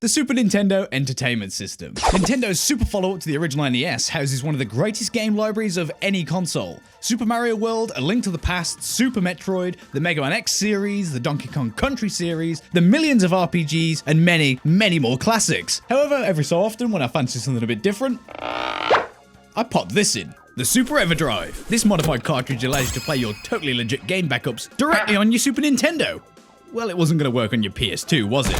The Super Nintendo Entertainment System. Nintendo's super follow-up to the original NES houses one of the greatest game libraries of any console. Super Mario World, A Link to the Past, Super Metroid, the Mega Man X series, the Donkey Kong Country series, the millions of RPGs, and many, many more classics. However, every so often when I fancy something a bit different, I pop this in. The Super EverDrive. This modified cartridge allows you to play your totally legit game backups directly on your Super Nintendo. Well, it wasn't going to work on your PS2, was it?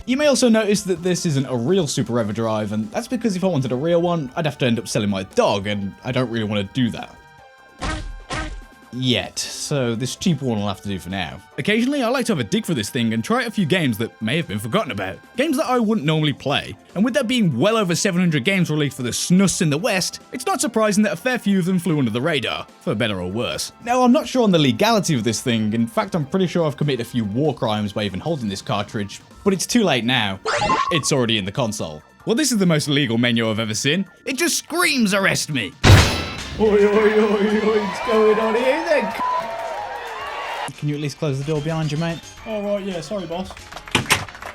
You may also notice that this isn't a real Super EverDrive, and that's because if I wanted a real one, I'd have to end up selling my dog, and I don't really want to do that. Yet, so this cheap one will have to do for now. Occasionally, I like to have a dig for this thing and try out a few games that may have been forgotten about. Games that I wouldn't normally play, and with there being well over 700 games released for the SNES in the West, it's not surprising that a fair few of them flew under the radar, for better or worse. Now, I'm not sure on the legality of this thing. In fact, I'm pretty sure I've committed a few war crimes by even holding this cartridge, but it's too late now. It's already in the console. Well, this is the most legal menu I've ever seen. It just screams arrest me. Oi, oi, oi, oi, what's going on here then? Can you at least close the door behind you, mate? Oh, right, yeah, sorry, boss.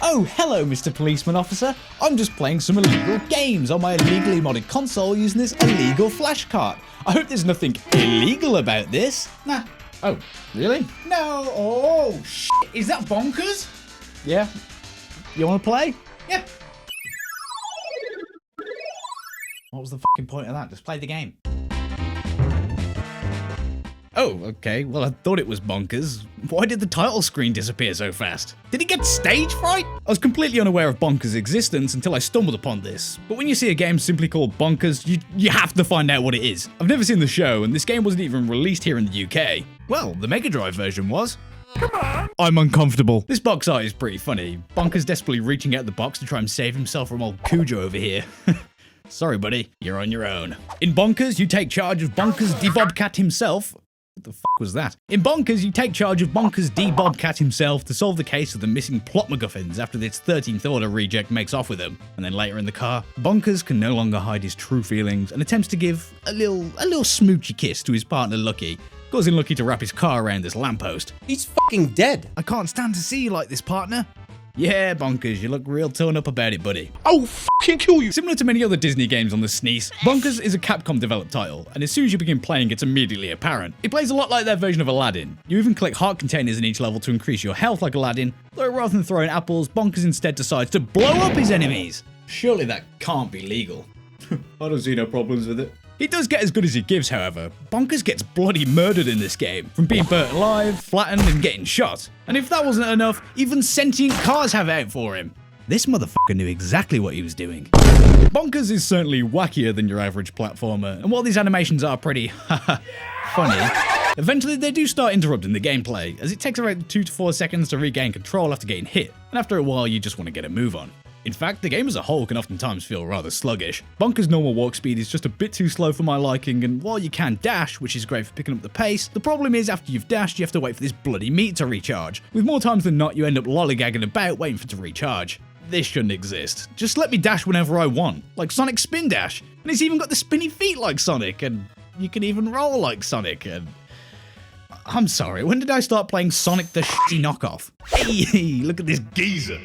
Oh, hello, Mr. Policeman Officer. I'm just playing some illegal games on my illegally modded console using this illegal flash cart. I hope there's nothing illegal about this. Nah. Oh, really? No, oh, shit, is that Bonkers? Yeah. You want to play? Yeah. What was the fucking point of that? Just play the game. Oh, okay. Well, I thought it was Bonkers. Why did the title screen disappear so fast? Did he get stage fright? I was completely unaware of Bonkers' existence until I stumbled upon this. But when you see a game simply called Bonkers, you have to find out what it is. I've never seen the show, and this game wasn't even released here in the UK. Well, the Mega Drive version was. Come on! I'm uncomfortable. This box art is pretty funny. Bonkers desperately reaching out the box to try and save himself from old Cujo over here. Sorry, buddy. You're on your own. In Bonkers, you take charge of Bonkers D. Bobcat himself. What the fuck was that? In Bonkers, you take charge of Bonkers D. Bobcat himself to solve the case of the missing plot MacGuffins after this 13th Order reject makes off with them. And then later in the car, Bonkers can no longer hide his true feelings and attempts to give a little smoochy kiss to his partner Lucky, causing Lucky to wrap his car around this lamppost. He's fucking dead. I can't stand to see you like this, partner. Yeah, Bonkers, you look real torn up about it, buddy. I'll fucking kill you. Similar to many other Disney games on the SNES, Bonkers is a Capcom developed title, and as soon as you begin playing, it's immediately apparent. It plays a lot like their version of Aladdin. You even collect heart containers in each level to increase your health like Aladdin, though rather than throwing apples, Bonkers instead decides to blow up his enemies. Surely that can't be legal. I don't see no problems with it. He does get as good as he gives, however. Bonkers gets bloody murdered in this game, from being burnt alive, flattened, and getting shot. And if that wasn't enough, even sentient cars have it out for him. This motherfucker knew exactly what he was doing. Bonkers is certainly wackier than your average platformer, and while these animations are pretty funny, eventually they do start interrupting the gameplay, as it takes around 2 to 4 seconds to regain control after getting hit, and after a while you just want to get a move on. In fact, the game as a whole can oftentimes feel rather sluggish. Bonkers' normal walk speed is just a bit too slow for my liking, and while you can dash, which is great for picking up the pace, the problem is after you've dashed, you have to wait for this bloody meat to recharge. With more times than not, you end up lollygagging about waiting for it to recharge. This shouldn't exist. Just let me dash whenever I want, like Sonic Spin Dash. And it's even got the spinny feet like Sonic, and you can even roll like Sonic, and... I'm sorry, when did I start playing Sonic the shitty knockoff? Hey, look at this geezer.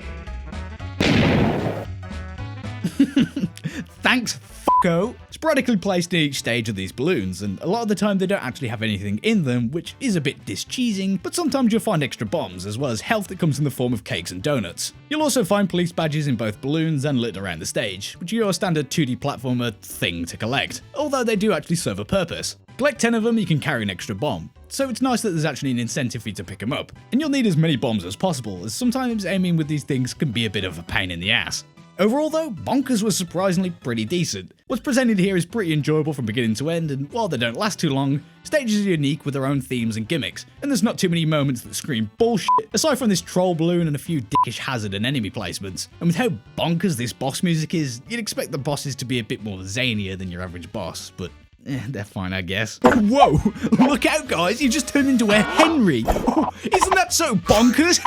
Thanks, fucko. Sporadically placed in each stage of these balloons, and a lot of the time they don't actually have anything in them, which is a bit discheesing, but sometimes you'll find extra bombs, as well as health that comes in the form of cakes and donuts. You'll also find police badges in both balloons and lit around the stage, which are your standard 2D platformer thing to collect, although they do actually serve a purpose. Collect 10 of them, you can carry an extra bomb. So it's nice that there's actually an incentive for you to pick them up. And you'll need as many bombs as possible, as sometimes aiming with these things can be a bit of a pain in the ass. Overall though, Bonkers was surprisingly pretty decent. What's presented here is pretty enjoyable from beginning to end, and while they don't last too long, stages are unique with their own themes and gimmicks, and there's not too many moments that scream bullshit, aside from this troll balloon and a few dickish hazard and enemy placements. And with how bonkers this boss music is, you'd expect the bosses to be a bit more zanier than your average boss, but they're fine, I guess. Whoa! Look out, guys! You just turned into a Henry! Isn't that so bonkers?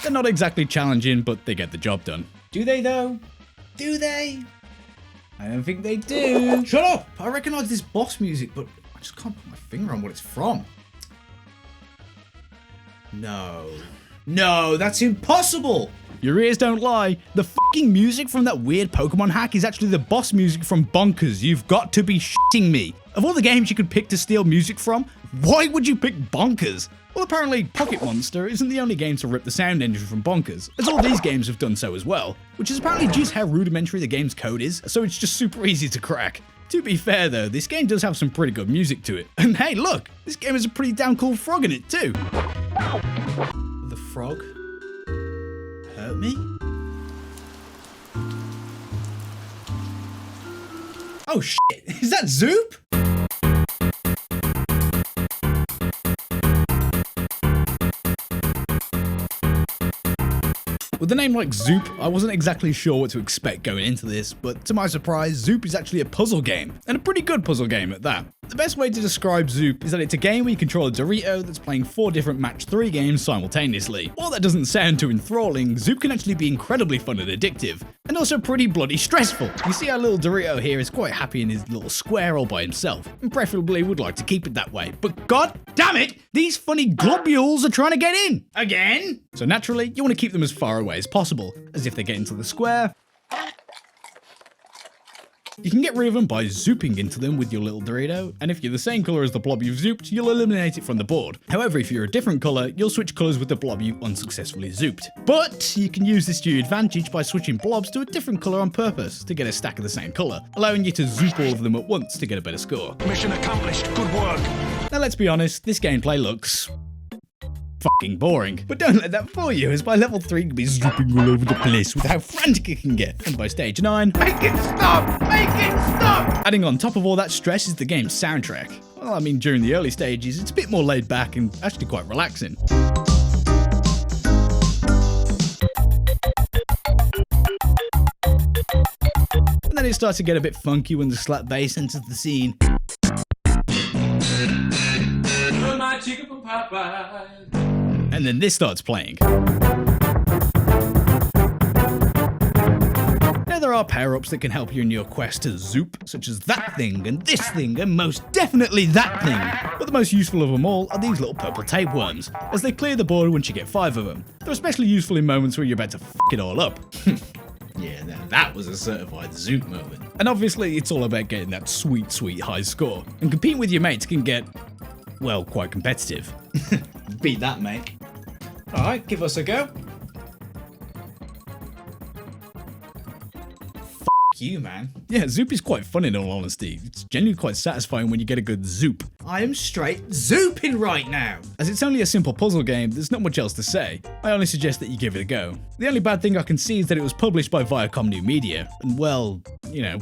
They're not exactly challenging, but they get the job done. Do they, though? Do they? I don't think they do. Shut up! I recognise this boss music, but I just can't put my finger on what it's from. No. No, that's impossible. Your ears don't lie. The fucking music from that weird Pokemon hack is actually the boss music from Bonkers. You've got to be shitting me. Of all the games you could pick to steal music from, why would you pick Bonkers? Well, apparently Pocket Monster isn't the only game to rip the sound engine from Bonkers, as all these games have done so as well, which is apparently just how rudimentary the game's code is, so it's just super easy to crack. To be fair though, this game does have some pretty good music to it. And hey look, this game has a pretty damn cool frog in it too. The frog hurt me? Oh shit, is that Zoop? With a name like Zoop, I wasn't exactly sure what to expect going into this, but to my surprise, Zoop is actually a puzzle game, and a pretty good puzzle game at that. The best way to describe Zoop is that it's a game where you control a Dorito that's playing 4 different match 3 games simultaneously. While that doesn't sound too enthralling, Zoop can actually be incredibly fun and addictive, and also pretty bloody stressful. You see our little Dorito here is quite happy in his little square all by himself, and preferably would like to keep it that way, but god damn it, these funny globules are trying to get in! Again? So naturally, you want to keep them as far away as possible, as if they get into the square, you can get rid of them by zooping into them with your little Dorito, and if you're the same colour as the blob you've zooped, you'll eliminate it from the board. However, if you're a different colour, you'll switch colours with the blob you unsuccessfully zooped. But you can use this to your advantage by switching blobs to a different colour on purpose to get a stack of the same colour, allowing you to zoop all of them at once to get a better score. Mission accomplished. Good work. Now let's be honest, this gameplay looks fucking boring. But don't let that fool you, as by level 3 you can be zooping all over the place with how frantic it can get. And by stage 9, Make it stop! Make it stop! adding on top of all that stress is the game's soundtrack. Well, I mean, during the early stages, it's a bit more laid back and actually quite relaxing. And then it starts to get a bit funky when the slap bass enters the scene. My chicken from Popeye. And then this starts playing. Now there are power-ups that can help you in your quest to zoop, such as that thing and this thing and most definitely that thing. But the most useful of them all are these little purple tapeworms, as they clear the board once you get 5 of them. They're especially useful in moments where you're about to f it all up. Yeah, now that was a certified Zoop moment. And obviously it's all about getting that sweet, sweet high score. And competing with your mates can get, well, quite competitive. Beat that, mate. Alright, give us a go. You, man. Yeah, Zoop is quite fun in all honesty. It's genuinely quite satisfying when you get a good Zoop. I am straight zooping right now. As it's only a simple puzzle game, there's not much else to say. I only suggest that you give it a go. The only bad thing I can see is that it was published by Viacom New Media, and well, you know,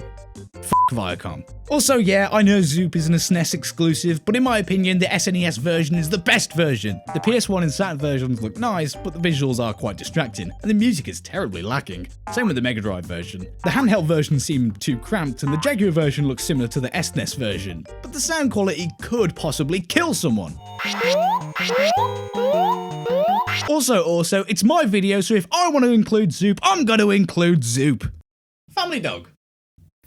f*** Viacom. Also, yeah, I know Zoop isn't a SNES exclusive, but in my opinion, the SNES version is the best version. The PS1 and Saturn versions look nice, but the visuals are quite distracting, and the music is terribly lacking. Same with the Mega Drive version. The handheld version seemed too cramped, and the Jaguar version looks similar to the SNES version, but the sound quality could possibly kill someone. Also, it's my video, so if I want to include Zoop, I'm gonna include Zoop. Family Dog.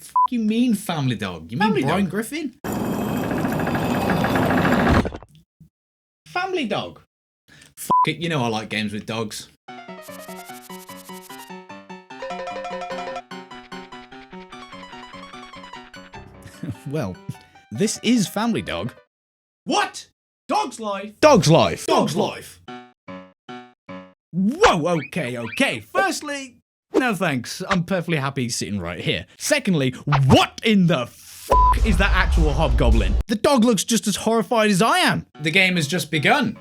F you mean Family Dog? You mean Family Brian Dog. Griffin? Family Dog. F it, you know I like games with dogs. Well, this is Family Dog. What? Dog's life? Dog's life. Dog's life. Whoa, okay. Firstly, no thanks. I'm perfectly happy sitting right here. Secondly, what in the f*** is that actual hobgoblin? The dog looks just as horrified as I am. The game has just begun.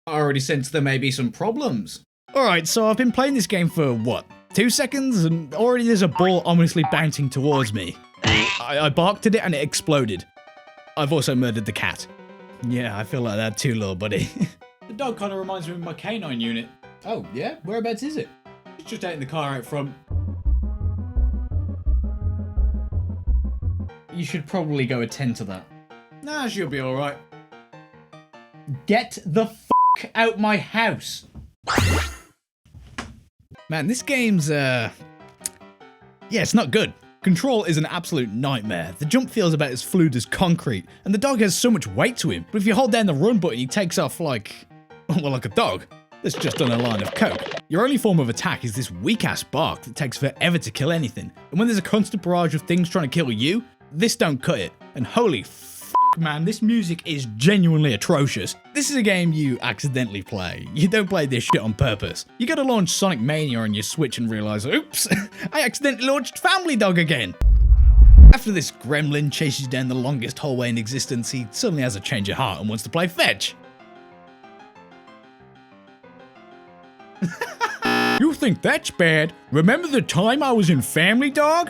I already sense there may be some problems. Alright, so I've been playing this game for, what, 2 seconds? And already there's a ball ominously bouncing towards me. I barked at it and it exploded. I've also murdered the cat. Yeah, I feel like that too, little buddy. The dog kind of reminds me of my canine unit. Oh, yeah? Whereabouts is it? It's just out in the car out front. You should probably go attend to that. Nah, she'll be alright. Get the f*** out my house. Man, this game's, yeah, it's not good. Control is an absolute nightmare. The jump feels about as fluid as concrete, and the dog has so much weight to him, but if you hold down the run button, he takes off like, Well, like a dog that's just on a line of coke. Your only form of attack is this weak-ass bark that takes forever to kill anything. And when there's a constant barrage of things trying to kill you, this don't cut it. And holy man, this music is genuinely atrocious. This is a game you accidentally play. You don't play this shit on purpose. You gotta launch Sonic Mania on your Switch and realize, oops, I accidentally launched Family Dog again. After this gremlin chases down the longest hallway in existence, he suddenly has a change of heart and wants to play fetch. You think that's bad? Remember the time I was in Family Dog?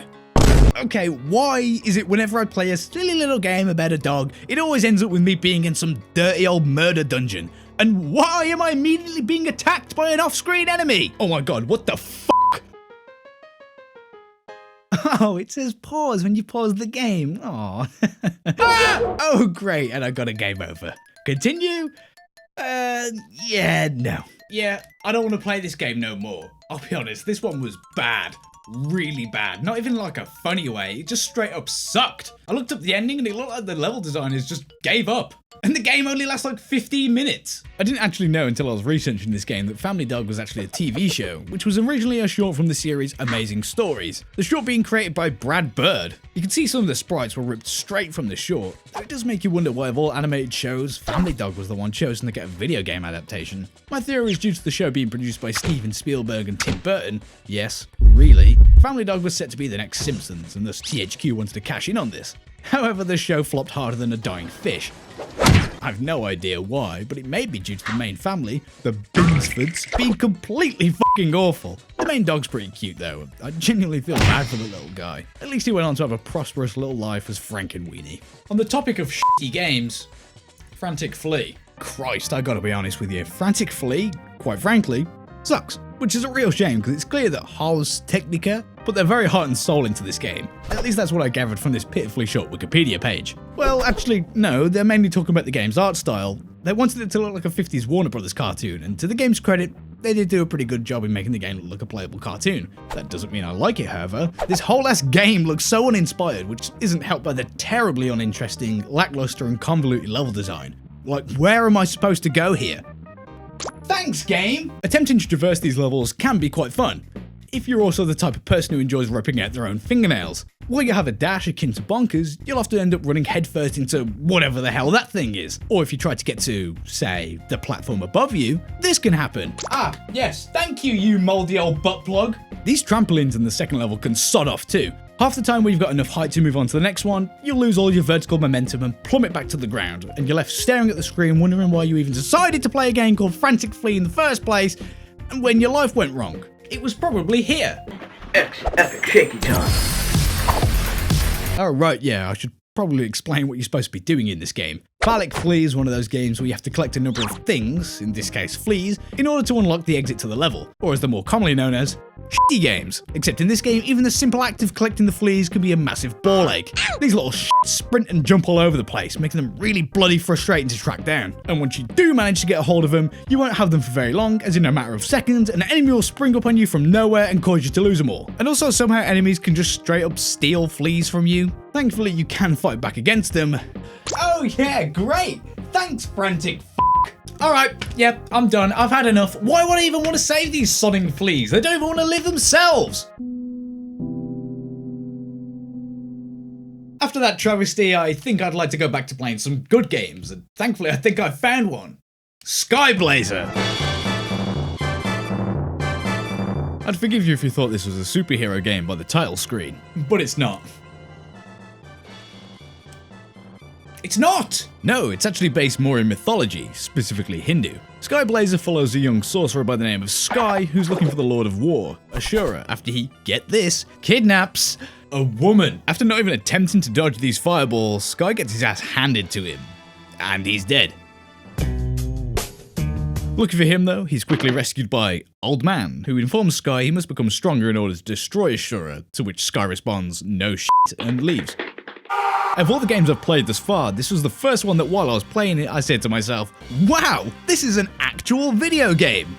Okay, why is it whenever I play a silly little game about a dog, it always ends up with me being in some dirty old murder dungeon? And why am I immediately being attacked by an off-screen enemy? Oh my god, what the fuck? Oh, it says pause when you pause the game. Aw. Oh, great, and I got a game over. Continue? Yeah, no. Yeah, I don't want to play this game no more. I'll be honest, this one was bad. Really bad. Not even like a funny way, it just straight up sucked. I looked up the ending and it looked like the level designers just gave up. And the game only lasts like 15 minutes. I didn't actually know until I was researching this game that Family Dog was actually a TV show, which was originally a short from the series Amazing Stories. The short being created by Brad Bird. You can see some of the sprites were ripped straight from the short. It does make you wonder why of all animated shows, Family Dog was the one chosen to get a video game adaptation. My theory is due to the show being produced by Steven Spielberg and Tim Burton. Yes, really. Family Dog was set to be the next Simpsons, and thus THQ wanted to cash in on this. However, the show flopped harder than a dying fish. I have no idea why, but it may be due to the main family, the Binsfords, being completely fucking awful. The main dog's pretty cute though. I genuinely feel bad for the little guy. At least he went on to have a prosperous little life as Frankenweenie. On the topic of shitty games, Frantic Flea. Christ, I gotta be honest with you. Frantic Flea, quite frankly, sucks. Which is a real shame because it's clear that Haus Technica put their very heart and soul into this game. At least that's what I gathered from this pitifully short Wikipedia page. Well, actually, no, they're mainly talking about the game's art style. They wanted it to look like a 50s Warner Brothers cartoon, and to the game's credit, they did do a pretty good job in making the game look like a playable cartoon. That doesn't mean I like it, however. This whole ass game looks so uninspired, which isn't helped by the terribly uninteresting, lackluster and convoluted level design. Like, where am I supposed to go here? Thanks, game! Attempting to traverse these levels can be quite fun, if you're also the type of person who enjoys ripping out their own fingernails. While you have a dash akin to Bonkers, you'll often end up running headfirst into whatever the hell that thing is. Or if you try to get to, say, the platform above you, this can happen. Ah, yes, thank you, you mouldy old butt plug. These trampolines in the second level can sod off too. Half the time when you've got enough height to move on to the next one, you'll lose all your vertical momentum and plummet back to the ground, and you're left staring at the screen wondering why you even decided to play a game called Frantic Flea in the first place, and when your life went wrong. It was probably here. X epic shaky time. Oh right, yeah, I should probably explain what you're supposed to be doing in this game. Frantic Flea is one of those games where you have to collect a number of things, in this case fleas, in order to unlock the exit to the level, or as they're more commonly known as, shitty games. Except in this game, even the simple act of collecting the fleas can be a massive ball ache. These little sprint and jump all over the place, making them really bloody frustrating to track down. And once you do manage to get a hold of them, you won't have them for very long, as in a matter of seconds, an enemy will spring up on you from nowhere and cause you to lose them all. And also somehow enemies can just straight up steal fleas from you. Thankfully you can fight back against them. Oh yeah, great! Thanks, Frantic F***. Alright, yep, I'm done. I've had enough. Why would I even want to save these sodding fleas? They don't even want to live themselves! After that travesty, I think I'd like to go back to playing some good games, and thankfully I think I've found one. Skyblazer! I'd forgive you if you thought this was a superhero game by the title screen, but it's not. It's not! No, it's actually based more in mythology, specifically Hindu. Skyblazer follows a young sorcerer by the name of Sky who's looking for the Lord of War, Ashura, after he, get this, kidnaps a woman. After not even attempting to dodge these fireballs, Sky gets his ass handed to him. And he's dead. Lucky for him though, he's quickly rescued by Old Man, who informs Sky he must become stronger in order to destroy Ashura, to which Sky responds, no shit, and leaves. Of all the games I've played thus far, this was the first one that while I was playing it, I said to myself, wow, this is an actual video game.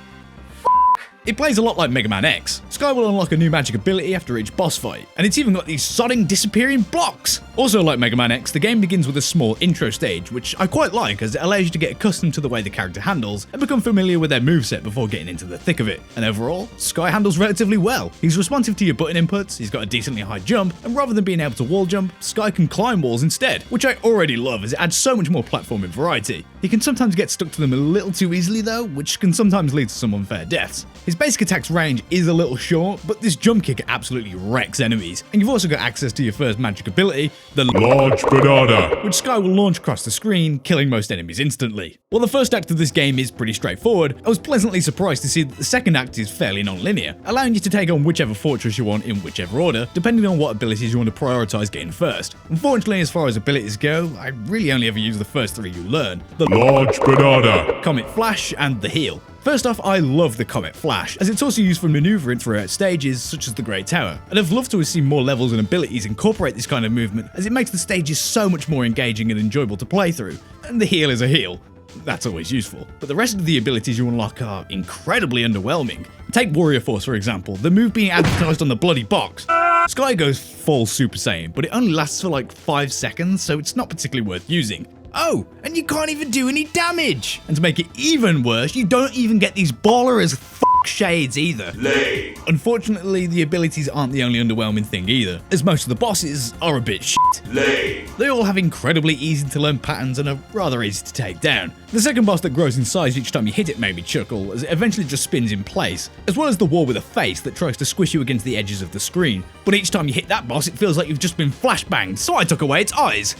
It plays a lot like Mega Man X. Sky will unlock a new magic ability after each boss fight, and it's even got these sodding disappearing blocks. Also, like Mega Man X, the game begins with a small intro stage, which I quite like as it allows you to get accustomed to the way the character handles and become familiar with their moveset before getting into the thick of it. And overall, Sky handles relatively well. He's responsive to your button inputs, he's got a decently high jump, and rather than being able to wall jump, Sky can climb walls instead, which I already love as it adds so much more platforming variety. He can sometimes get stuck to them a little too easily though, which can sometimes lead to some unfair deaths. His basic attack's range is a little short, but this jump kick absolutely wrecks enemies. And you've also got access to your first magic ability, the Large banana, which Sky will launch across the screen, killing most enemies instantly. While the first act of this game is pretty straightforward, I was pleasantly surprised to see that the second act is fairly non-linear, allowing you to take on whichever fortress you want in whichever order, depending on what abilities you want to prioritize getting first. Unfortunately, as far as abilities go, I really only ever use the first three you learn, the large banana, Comet Flash, and the Heal. First off, I love the Comet Flash, as it's also used for maneuvering throughout stages such as the Great Tower, and I've loved to have seen more levels and abilities incorporate this kind of movement, as it makes the stages so much more engaging and enjoyable to play through. And the Heal is a heal. That's always useful. But the rest of the abilities you unlock are incredibly underwhelming. Take Warrior Force for example, the move being advertised on the bloody box. Sky goes full Super Saiyan, but it only lasts for like 5 seconds, so it's not particularly worth using. Oh, and you can't even do any damage! And to make it even worse, you don't even get these baller as f*** shades either. lame, Unfortunately, the abilities aren't the only underwhelming thing either, as most of the bosses are a bit shit. lame, They all have incredibly easy to learn patterns and are rather easy to take down. The second boss that grows in size each time you hit it made me chuckle, as it eventually just spins in place, as well as the wall with a face that tries to squish you against the edges of the screen. But each time you hit that boss, it feels like you've just been flashbanged, so I took away its eyes.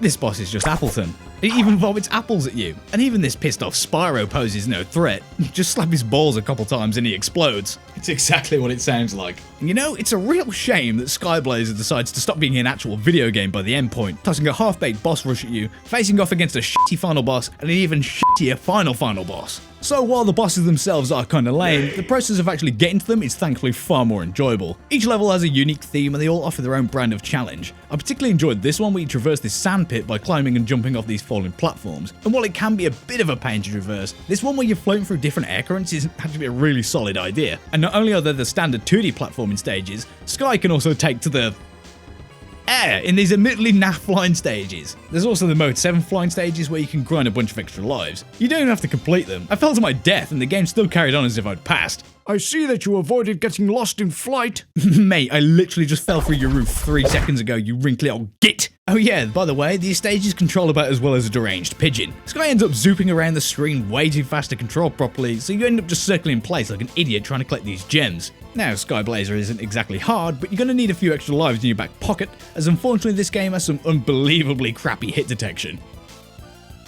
This boss is just Appleton. It even vomits apples at you. And even this pissed off Spyro poses no threat. Just slap his balls a couple times and he explodes. It's exactly what it sounds like. And you know, it's a real shame that Skyblazer decides to stop being an actual video game by the end point, tossing a half-baked boss rush at you, facing off against a shitty final boss and an even shittier final boss. So while the bosses themselves are kinda lame, the process of actually getting to them is thankfully far more enjoyable. Each level has a unique theme and they all offer their own brand of challenge. I particularly enjoyed this one where you traverse this sand pit by climbing and jumping off these falling platforms. And while it can be a bit of a pain to traverse, this one where you're floating through different air currents is actually a really solid idea. And not only are there the standard 2D platforming stages, Sky can also take to the air in these admittedly naff flying stages. There's also the Mode 7 flying stages where you can grind a bunch of extra lives. You don't even have to complete them. I fell to my death and the game still carried on as if I'd passed. I see that you avoided getting lost in flight. Mate, I literally just fell through your roof 3 seconds ago, you wrinkly old git. Oh yeah, by the way, these stages control about as well as a deranged pigeon. Sky ends up zooping around the screen way too fast to control properly, so you end up just circling in place like an idiot trying to collect these gems. Now, Skyblazer isn't exactly hard, but you're going to need a few extra lives in your back pocket, as unfortunately this game has some unbelievably crappy hit detection.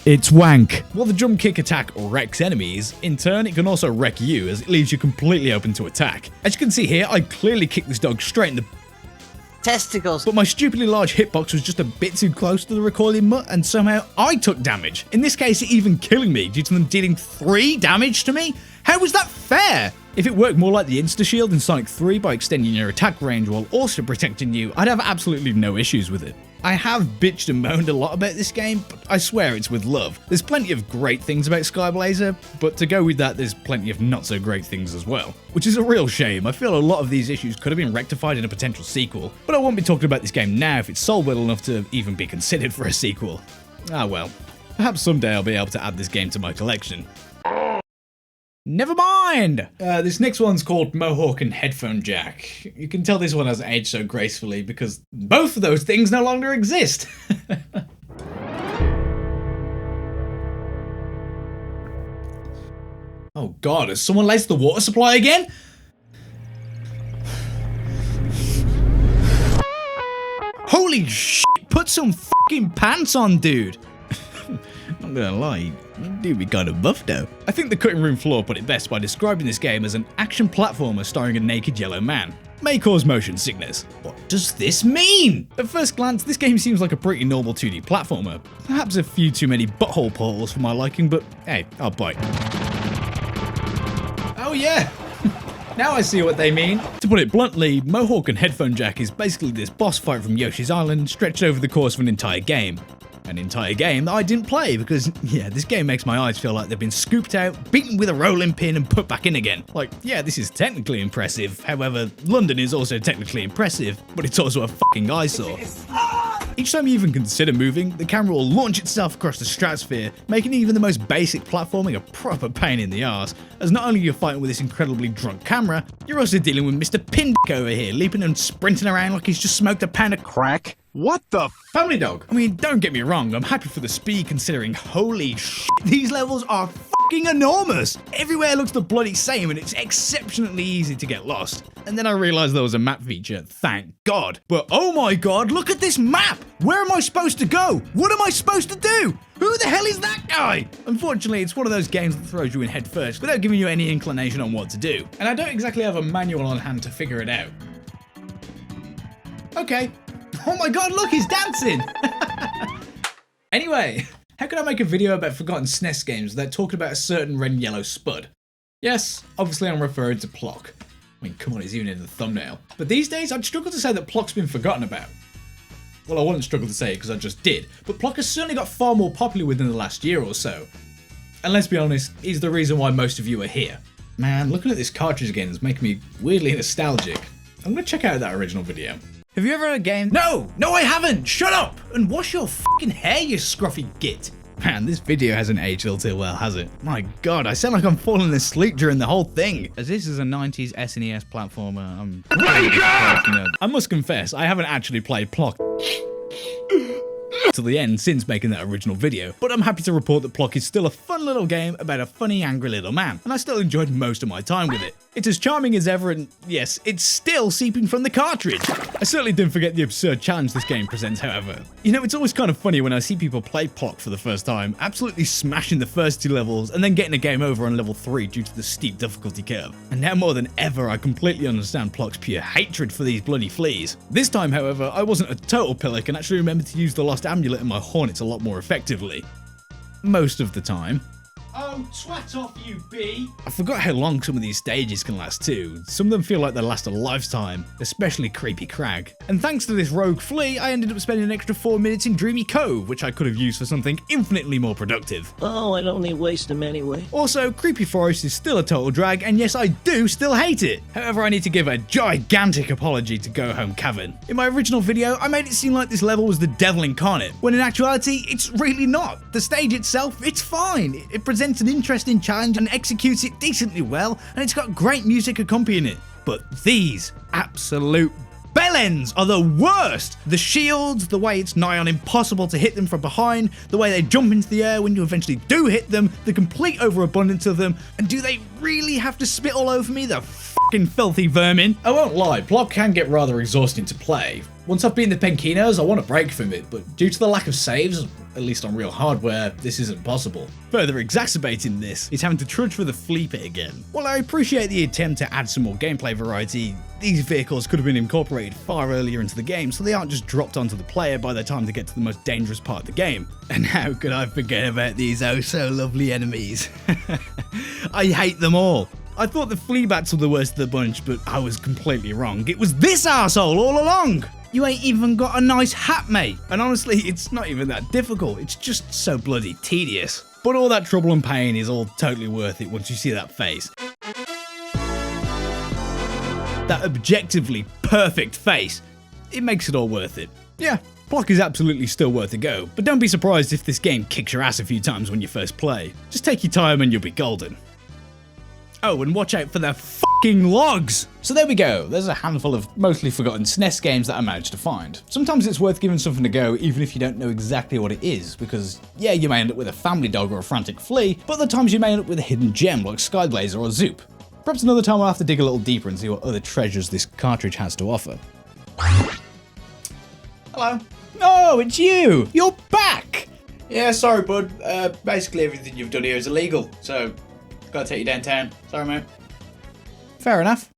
It's wank. While the jump kick attack wrecks enemies, in turn it can also wreck you as it leaves you completely open to attack. As you can see here, I clearly kicked this dog straight in the testicles. but my stupidly large hitbox was just a bit too close to the recoiling mutt and somehow I took damage. In this case, even killing me due to them dealing 3 damage to me? How was that fair? If it worked more like the insta-shield in Sonic 3 by extending your attack range while also protecting you, I'd have absolutely no issues with it. I have bitched and moaned a lot about this game, but I swear it's with love. There's plenty of great things about Skyblazer, but to go with that, there's plenty of not so great things as well. Which is a real shame. I feel a lot of these issues could have been rectified in a potential sequel, but I won't be talking about this game now if it's sold well enough to even be considered for a sequel. Ah well, perhaps someday I'll be able to add this game to my collection. Never mind! This next one's called Mohawk and Headphone Jack. You can tell this one has aged so gracefully because both of those things no longer exist. Oh god, has someone laced the water supply again? Holy shit, put some fucking pants on, dude! Not gonna lie, you do be kind of buff though. I think the cutting room floor put it best by describing this game as an action platformer starring a naked yellow man. May cause motion sickness. What does this mean? At first glance, this game seems like a pretty normal 2D platformer. Perhaps a few too many butthole portals for my liking, but hey, I'll bite. Oh yeah! Now I see what they mean. To put it bluntly, Mohawk and Headphone Jack is basically this boss fight from Yoshi's Island stretched over the course of an entire game. An entire game that I didn't play because, yeah, this game makes my eyes feel like they've been scooped out, beaten with a rolling pin and put back in again. Like, yeah, this is technically impressive, however, London is also technically impressive, but it's also a fucking eyesore. Each time you even consider moving, the camera will launch itself across the stratosphere, making even the most basic platforming a proper pain in the arse, as not only you're fighting with this incredibly drunk camera, you're also dealing with Mr. Pindick over here, leaping and sprinting around like he's just smoked a pound of crack. What the Family dog. I mean, don't get me wrong, I'm happy for the speed considering holy shit, these levels are fucking enormous! Everywhere looks the bloody same and it's exceptionally easy to get lost. And then I realised there was a map feature, thank God. But oh my god, look at this map! Where am I supposed to go? What am I supposed to do? Who the hell is that guy? Unfortunately, it's one of those games that throws you in head first without giving you any inclination on what to do. And I don't exactly have a manual on hand to figure it out. Okay. Oh my god, look, he's dancing! Anyway, how could I make a video about forgotten SNES games without talking about a certain red and yellow spud? Yes, obviously I'm referring to Plok. I mean, come on, he's even in the thumbnail. But these days, I'd struggle to say that Plok's been forgotten about. Well, I wouldn't struggle to say it because I just did, but Plok has certainly got far more popular within the last year or so. And let's be honest, he's the reason why most of you are here. Man, looking at this cartridge again is making me weirdly nostalgic. I'm gonna check out that original video. Have you ever had a game? No, I haven't! Shut up! And wash your fucking hair, you scruffy git! Man, this video hasn't aged all too well, has it? My god, I sound like I'm falling asleep during the whole thing. As this is a 90s SNES platformer, I must confess, I haven't actually played Plok to the end since making that original video, but I'm happy to report that Plok is still a fun little game about a funny, angry little man, and I still enjoyed most of my time with it. It's as charming as ever, and yes, it's still seeping from the cartridge. I certainly didn't forget the absurd challenge this game presents, however. You know, it's always kind of funny when I see people play Plok for the first time, absolutely smashing the first 2 levels, and then getting a game over on level 3 due to the steep difficulty curve. And now more than ever, I completely understand Plok's pure hatred for these bloody fleas. This time, however, I wasn't a total pillock and actually remembered to use the lost amulet in my hornets a lot more effectively. Most of the time. Oh, twat off, you bee! I forgot how long some of these stages can last too. Some of them feel like they last a lifetime, especially Creepy Crag. And thanks to this rogue flea, I ended up spending an extra 4 minutes in Dreamy Cove, which I could have used for something infinitely more productive. Oh, I'd only waste them anyway. Also, Creepy Forest is still a total drag, and yes, I do still hate it. However, I need to give a gigantic apology to Go Home Cavern. In my original video, I made it seem like this level was the devil incarnate, when in actuality, it's really not. The stage itself, it's fine. It presents an interesting challenge and executes it decently well, and it's got great music accompanying it. But these absolute bellends are the worst! The shields, the way it's nigh on impossible to hit them from behind, the way they jump into the air when you eventually do hit them, the complete overabundance of them, and do they really have to spit all over me, the fucking filthy vermin? I won't lie, Plok can get rather exhausting to play. Once I've beaten the Penkinos, I want a break from it, but due to the lack of saves, at least on real hardware, this isn't possible. Further exacerbating this is having to trudge for the flea pit again. While I appreciate the attempt to add some more gameplay variety, these vehicles could have been incorporated far earlier into the game so they aren't just dropped onto the player by the time they get to the most dangerous part of the game. And how could I forget about these oh so lovely enemies? I hate them all. I thought the flea bats were the worst of the bunch, but I was completely wrong. It was this arsehole all along! You ain't even got a nice hat, mate. And honestly, it's not even that difficult. It's just so bloody tedious. But all that trouble and pain is all totally worth it once you see that face. That objectively perfect face. It makes it all worth it. Yeah, Plok is absolutely still worth a go, but don't be surprised if this game kicks your ass a few times when you first play. Just take your time and you'll be golden. Oh, and watch out for the fucking logs! So there we go, there's a handful of mostly forgotten SNES games that I managed to find. Sometimes it's worth giving something a go even if you don't know exactly what it is, because yeah, you may end up with a family dog or a frantic flea, but other times you may end up with a hidden gem like Skyblazer or Zoop. Perhaps another time I'll have to dig a little deeper and see what other treasures this cartridge has to offer. Hello. Oh, it's you! You're back! Yeah, sorry bud, basically everything you've done here is illegal, so gotta take you downtown. Sorry mate. Fair enough.